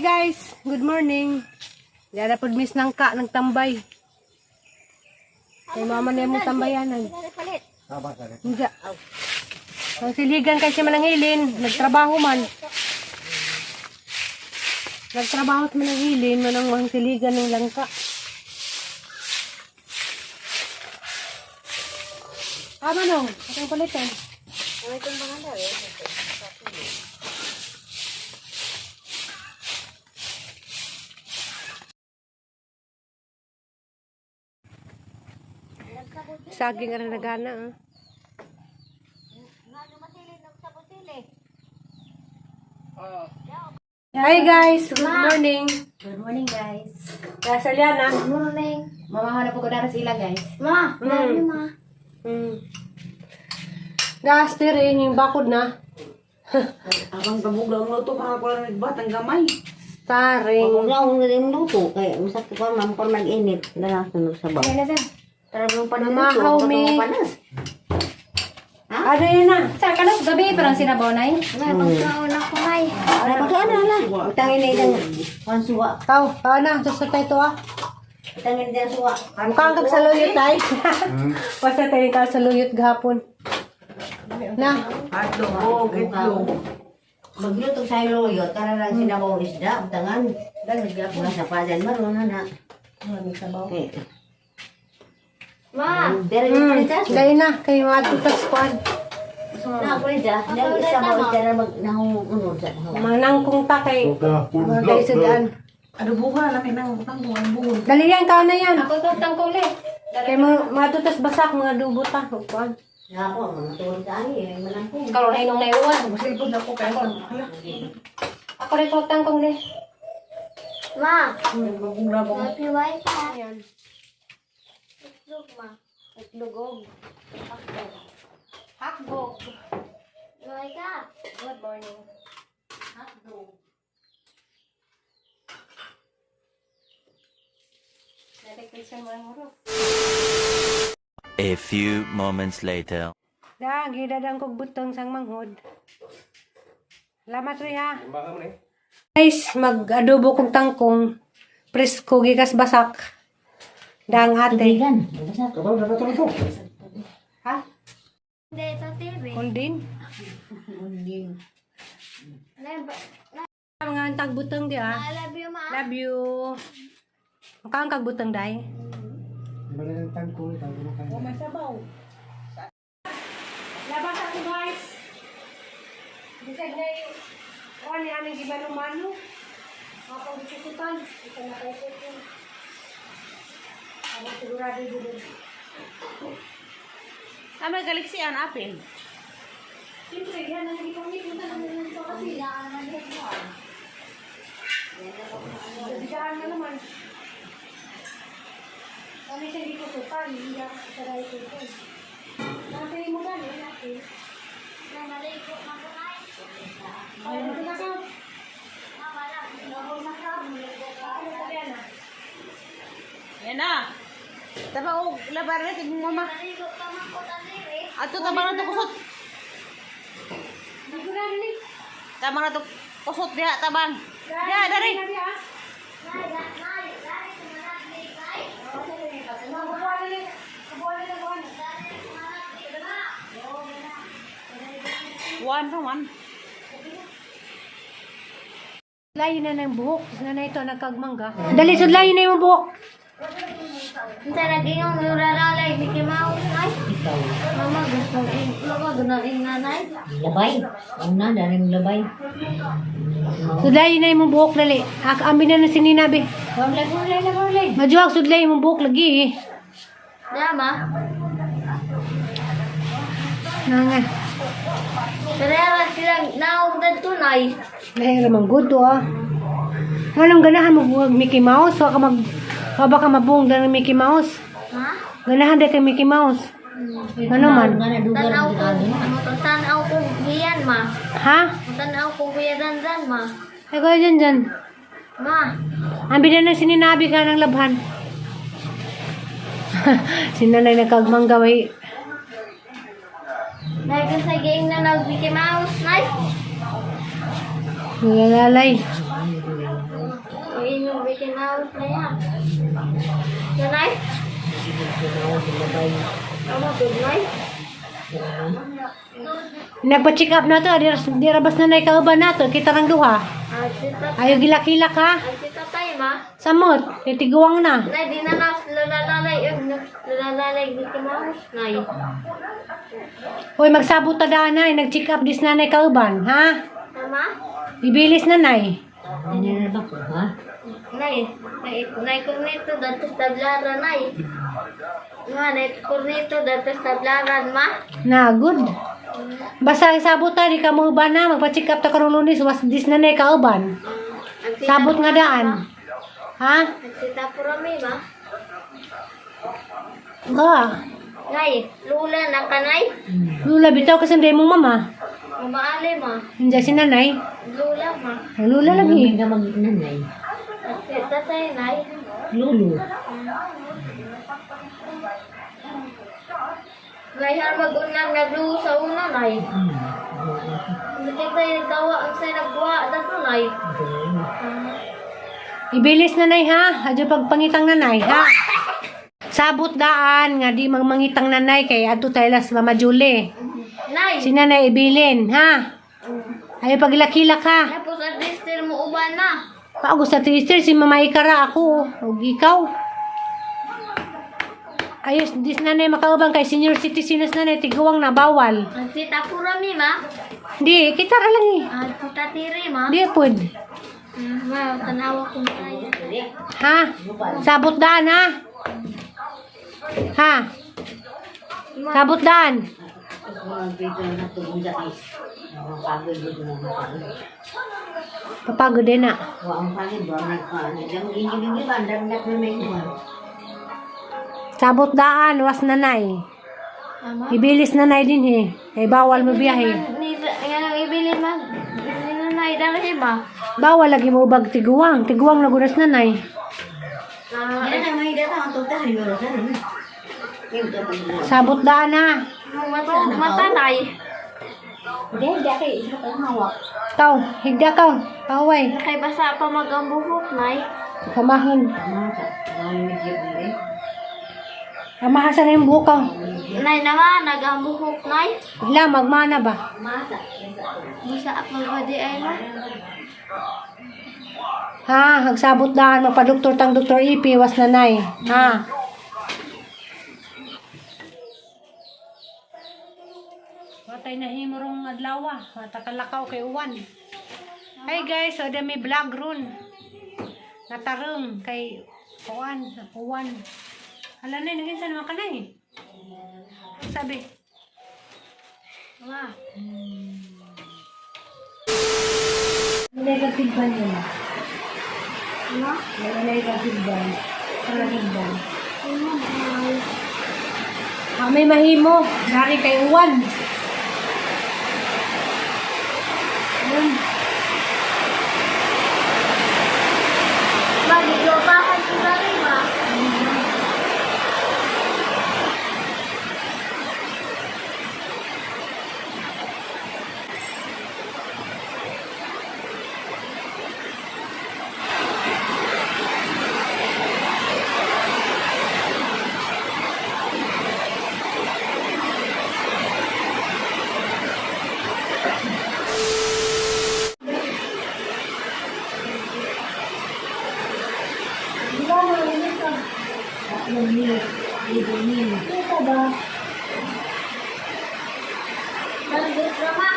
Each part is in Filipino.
guys, good morning. Yara pod miss nang ka nagtambay. Kay mama niya mo tambayanan. Hindi. Ang siligan kay si Mananghilin, nagtrabaho man. Nagtrabaho si Mananghilin, manang mga siligan ng langka. Manong, atong palitan. Ay, itong mga dali. Saging ang nagana. Hi guys, good morning. Good morning, guys. Nasa Liana. Good morning. Mamahanap po ko na sila, guys. Ma, ma. Gas rin yung bakod na. Abang pabuglaw mo ito, para ko lang nagbatang gamay. Staring. Paglaw na rin luto. Kaya masak ko pa, ma'am, kung mag-init. Nalasunod sa baw. Kaya na, sir. Tara mo pa ng Namahaw, luto. may- Panas. Ano yun na? Sa kalas gabi parang sinabaw na yun. May pagkauna ko, may. Ay, pagkauna na. Utangin na isang pansuwa. Tao, na, sasakay ito ah. Utangin na suwa. Mukhang kagsaluyot ay. Basta tayo kagsaluyot gahapon. Na, Hotdog, itlog. Magluto sa iloyot, tara lang sinabaw isda, utangan. Mga sapadan, marunong na. Okay. Ma! Dari mo pala dyan. dahil na, kayo mga tutas kuan. Na, pala dyan. Dahil isabaw isda na nahungunod sa hawa. Manangkong ta kay mga tayo sa daan. Ano buha, laki ng tanggungan buhon. Dali yan, kao na yan. Ako ito tangkol eh. Kay mga tutas basak, mga dubo ta. Kuan. Nga po, mga tulog sa ani, malangkong. Karoon na inong naiwan. Masilpod na ko kayo. Ako rin ko tangkong eh. Ma! Magbugla ko. Happy wife ha? Ayan. Itlog ma. Itlugog. Hakbog. Wake up. Good morning. Hotdog. Dedication mo ang muro. A few moments later. Da, gidadang kog butong sang manghod. Salamat rin ha. Guys, mag-adobo kong tangkong. Presko, gikas basak. Dang ate. Tigan. Basak. Ha? Hindi, ito tiri. Holdin. Hindi. Mga antag butong di ha. I love you, ma. Love you. Makang kag butong day. Oh, may sabaw. Labas ako guys. Bisag na yung kuha ni aming gimano-mano. Mga pang-bitsikutan. Ito na kayo po ito. Ang sigurado dito. Tama, galiksian, apil. Siyempre, yan ang nagipamit. Punta na naman ito kasi. Nabigaan na naman. Kami siya hindi ko supan. Hindi ako sa dahil ko ito. Nakapili mo ba? Nakapili. Naligo na ko na. Ay, ano na ka? Nahol na ka. Naligo ka. Ano ka yan ah? Yan na. Taba o, labar na, tigong mama. Naligo ka man ko taniri. Ato, tama na ito kusot. Hindi ko na rin eh. Tama na ito kusot, diha, tabang. Diha, dari. Dari ah. One pa man. Sudlayin na ng buhok. Nanay ito, nagkagmangga. Dali, sudlayin na yung buhok. Minta nag-ingong nuralalay, Mickey Mouse, ay. Mama, gusto ng nanay. Labay. Una, daring labay. Sudlayin na yung buhok, dali. Amin na si Ninabi. Hurlay. Majuwag, sudlayin yung buhok lagi eh. Dama. Nga. Karera silang naong na tunay. Dahil ramang good to ah. Anong ganahan mo buwag Mickey Mouse? Waka ka mabuong ng Mickey Mouse. Ha? Ganahan din kay Mickey Mouse. Ano man? Tanaw ko giyan, ma. Ha? Tanaw ko giyan dan, ma. Ay ko dyan. Ma. Ambi na ng sininabi ka ng labhan. Sinanay nagkagmanggaway. Dahil sa game na Mickey Mouse, nice. Nilalay. Mickey Mouse na yan. Nanay? Ano, good night? Nagpa-check up na to, di rabas na kauban na to, kita rang duha. Ayaw gilak-hilak ha. Si tatay ma. Samot, titiguang na. Nay, di na lalalay. Lalalay, Mickey Mouse. Nay. Hoy, magsabot ta daan na, nag-check up dis nanay kauban, ha? Tama? Ibilis nanay. Nay, kornito, datos tablaran, nay. Nay, kornito, datos tablaran, ma. Na, good. Basta sabot ta, di ka mo ba na, magpa-check up ta karong Lunes, was dis nanay kauban. Sabot nga daan. Ha? Nagsita po rami, ma. Nga. Nay, lula na ka, nay. Lula, bitaw kasi hindi mo mama. Mamaali, ma. Hindi si nanay. Lula, ma. Lula lagi. Si tatay, nay. Nay, har mag-unang nagluho sa una, nay. Hindi tayo nagtawa ang sa'yo nagbuha. Dato, nay. Ibilis nanay ha. Adyo pagpangitang nanay ha. Sabot daan nga di mangitang nanay kay adto tayo las Mama Julie. Nay. Si nanay ibilin ha. Ayaw paglakilak ha. Tapos at least mo uban na. Pago sa twister si Mama Ikara ako. O ikaw. Ayos dis nanay makaubang kay senior citizen nanay tiguang na bawal. Ang sita po rami, ma. Di kita ra lang eh. Ang sita tiri, ma. Di pod. Ma, tanawa ko tayo. Ha? Sabot daan ha. Ha? Sabot daan. Papagod din na. Sabot daan, was nanay. Tama. Ibilis nanay din eh. Kay bawal mo biyahe. Nga ibili, ma. Nanay, dali, ma. Bawal lagi mo bag tiguang. Tiguang na gunas nanay. Sabot daan na. Matanay. Kau, higda kau. Kaway. Kay basa pa mag-ambuhok, nay. Kamahan. Kamahasan na yung bukaw. Nay naman, nag-ambuhok, nay. Ila, magmana ba? Bisa at magbadi ay, ma. Ha, hagsabot daan. Magpa-doktor tang Dr. Ipi, was nanay. Ha. Watay na himurong adlawa. Matakalakaw kay uwan. Hi guys, so may vlog ron. Natarong kay uwan. Hala na, naginsan naman ka na eh. Sabi. Wah. Negative ban yun. Ano? Negative ban. Negative ban. May mahimo. Dari kay uwan. Magilobahan ko na rin, ma. Bagus, ma.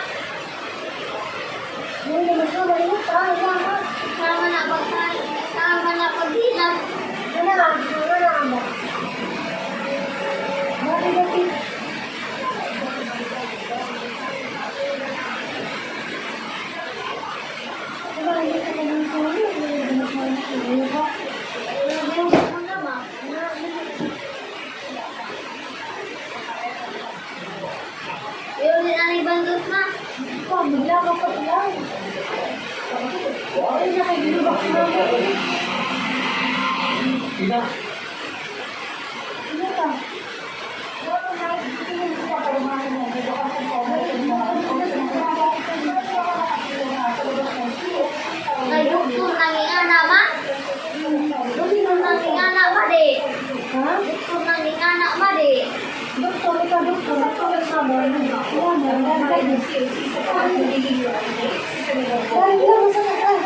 Sama na pagkain. Sama na paghilang. Yun din ang ibang dos, ma. Ay, doktor, nangyayana, ma. ng COC sa pagpapagiging sa negosyo.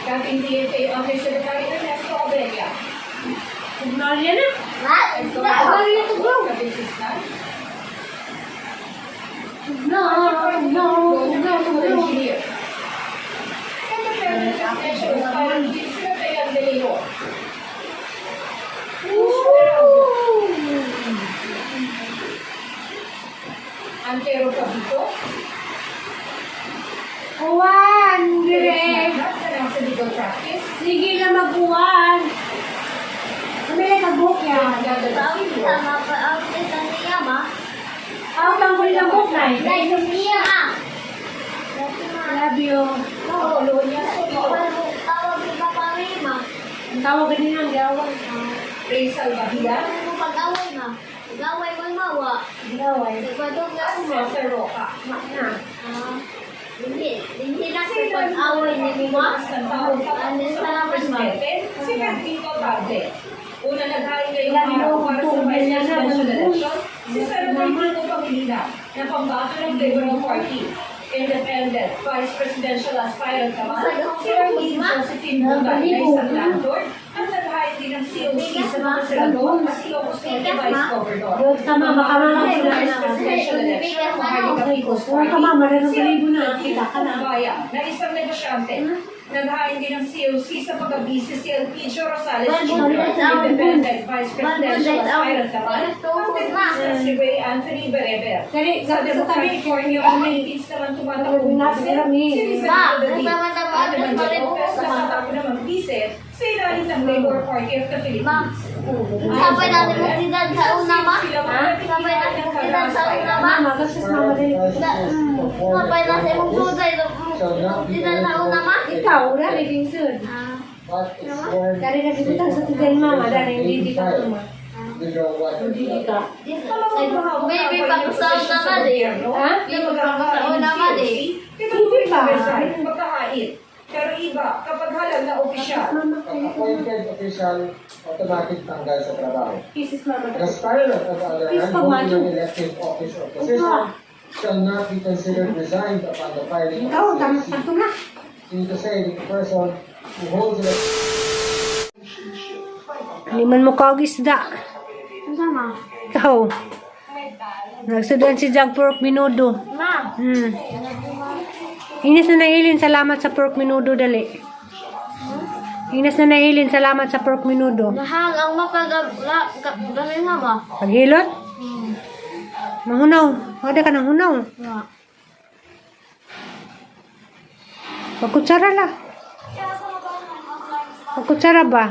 Dating DFA Office Secretary Ernesto Abella. Maria na. Engineer. Antero Cabito. Uwan, direk. Sa legal practice. Sige na mag-uwan. Kami na nag-book yan. Sama pa ang isa niya ma. Ang tanggol ng book na eh. Dahil sa niya ma. Love you. Tawag ni Papa Rima. Ang tawag ganyan ang gawin. Rizal Bahia. Ano pag-away ma? Pag-away mo mawa. Gawin. Nagpadong na mo. Cesar Roca. Hindi na sa pag-away ni Mima. Ano sa naman ma? Si Pedrito Padre. Una naghain ngayong araw para sa vice presidential election, si Senator Kiko Pangilinan na pambato ng Liberal Party. Independent Vice Presidential Aspirant naman, si Arlene Josephine Bunga na isang landlord at naghain din ng COC sa mga senador at Ilocos Norte Vice Governor. Tama, baka naman Sa sila Vice na. Presidential election ng Maharlika People's Huwag ka ma, marunong si kalibo na. Arlene Kita ka na. Bayan na isang negosyante. Naghain din ng COC sa pag-abisi si Elpidio Rosales Jr. Independent Vice Presidential Aspirant naman. Ang si Ray Anthony Bereber. Dali, Sa Democratic Party of the Philippines naman tumatakbo vice. Si Rizal David. At naman Lopez nakatakbo naman vice sa ilalim ng Labor Party of the Philippines. Sabay natin magsidan sa una ma. Sabay natin magsidan sa una ma. Mama, gastos mama dali. Sabay natin magsuday magsidan sa una ma. Ikaw, dali, Vincent. Dari na dito sa tiyan mama, dari hindi ka mama. Hindi ka. Baby pa ko sa una ma di. Ha? Baby pa ko sa una ma di. Hindi pa. Magkahait. Pero iba, kapag halal na opisyal, Appointed official automatic tanggal sa trabaho. Kisses mama. The aspirant, on the other hand, holding an elective office or position shall not be considered resigned upon the filing Ikaw, of tama, the sakto na. meaning to say that the person who holds an Liman mo ka og isda. Sama. Ikaw. Nagsudan si Jag pork minudo. Ma. Inis na nahilin, salamat sa pork minudo dali. Inis na nahilin, salamat sa pork minudo. Nahal ang mapagagaling nga ba? Paghilot? Mahunaw. Wala ka ng hunaw. Nga. Pagkutsara la. Pagkutsara ba?